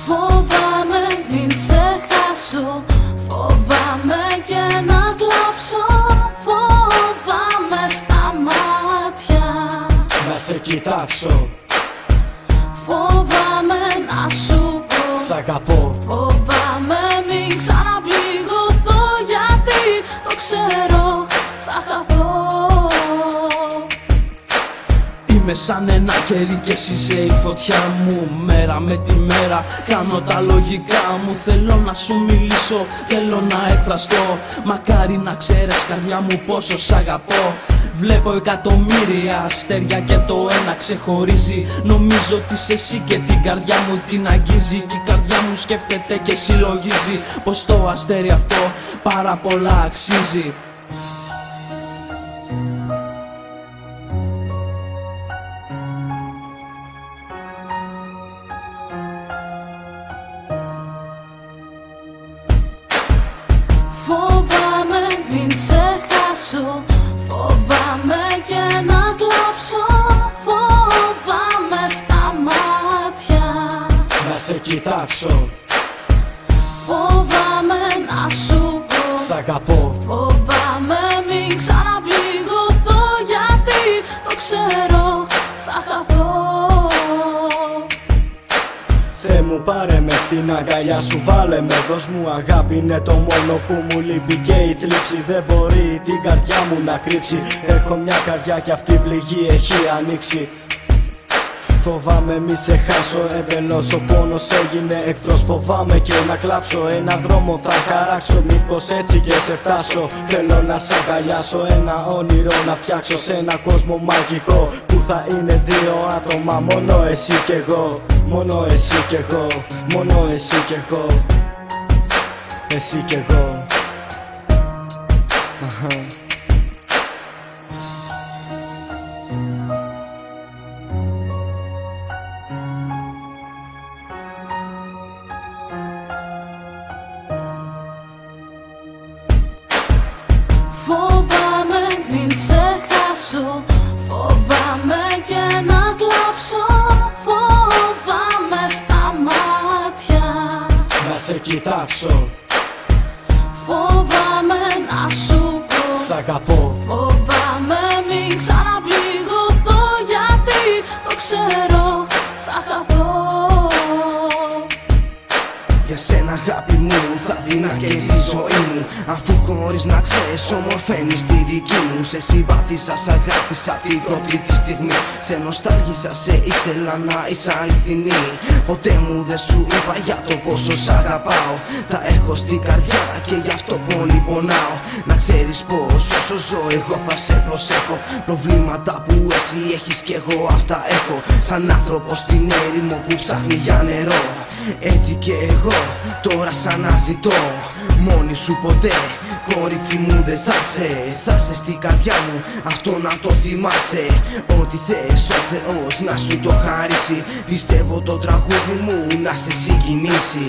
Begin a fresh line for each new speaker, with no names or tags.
Φοβάμαι μην σε χάσω, φοβάμαι και να κλάψω, φοβάμαι στα μάτια
να σε κοιτάξω,
φοβάμαι να σου πω
σ' αγαπώ.
Φοβάμαι μην ξαναπληγωθώ, γιατί το ξέρω θα χαθώ.
Είμαι σαν ένα κερί και εσύ είσαι η φωτιά μου. Μέρα με τη μέρα κάνω τα λογικά μου. Θέλω να σου μιλήσω, θέλω να εκφραστώ. Μακάρι να ξέρεις καρδιά μου πόσο σ' αγαπώ. Βλέπω εκατομμύρια αστέρια και το ένα ξεχωρίζει. Νομίζω ότι είσαι εσύ και την καρδιά μου την αγγίζει. Και η καρδιά μου σκέφτεται και συλλογίζει πως το αστέρι αυτό πάρα πολλά αξίζει.
Φοβάμαι μην σε χάσω, φοβάμαι και να κλάψω, φοβάμαι στα μάτια
Να σε κοιτάξω,
φοβάμαι να σου πω
σ' αγαπώ.
Φοβάμαι μην ξαναπληγωθώ, γιατί το ξέρω θα χαθώ.
Θεέ μου πάρε με στην αγκαλιά σου, βάλε με, δώσ' μου αγάπη, είναι το μόνο που μου λείπει. Και η θλίψη δεν μπορεί την καρδιά μου να κρύψει. Έχω μια καρδιά και αυτή πληγή έχει ανοίξει. Φοβάμαι μη σε χάσω εντελώς, ο πόνος έγινε εχθρός. Φοβάμαι και να κλάψω, ένα δρόμο θα χαράξω. Μήπως έτσι και σε φτάσω, θέλω να σε αγκαλιάσω. Ένα όνειρο να φτιάξω σε ένα κόσμο μαγικό, που θα είναι δύο άτομα, μόνο εσύ κι εγώ. Μόνο εσύ κι εγώ, μόνο εσύ κι εγώ. Εσύ κι εγώ.
Φοβάμαι μην σε χάσω, φοβάμαι και να κλάψω, φοβάμαι στα μάτια
Να σε κοιτάξω,
φοβάμαι να σου πω
σ' αγαπώ.
Φοβάμαι μην ξαναπληγωθώ, γιατί το ξέρω θα χαθώ.
Για σένα αγάπη μου θα δίνα και τη ζωή μου, αφού χωρίς να ξέρεις ομορφαίνεις τη δική μου. Σε συμπάθησα, σ' αγάπησα την πρώτη τη στιγμή. Σε νοστάλγησα, σε ήθελα να είσαι αληθινή. Ποτέ μου δεν σου είπα για το πόσο σ' αγαπάω. Τα έχω στην καρδιά και γι' αυτό πολύ πονάω. Να ξέρεις πως όσο ζω εγώ θα σε προσέχω. Προβλήματα που εσύ έχεις κι εγώ αυτά έχω. Σαν άνθρωπος στην έρημο που ψάχνει για νερό, έτσι και εγώ τώρα σ' αναζητώ. Μόνη σου ποτέ, κορίτσι μου δεν θα σε. Θα σε στην καρδιά μου, αυτό να το θυμάσαι. Ό,τι θες ο Θεός να σου το χαρίσει. Πιστεύω το τραγούδι μου να σε συγκινήσει.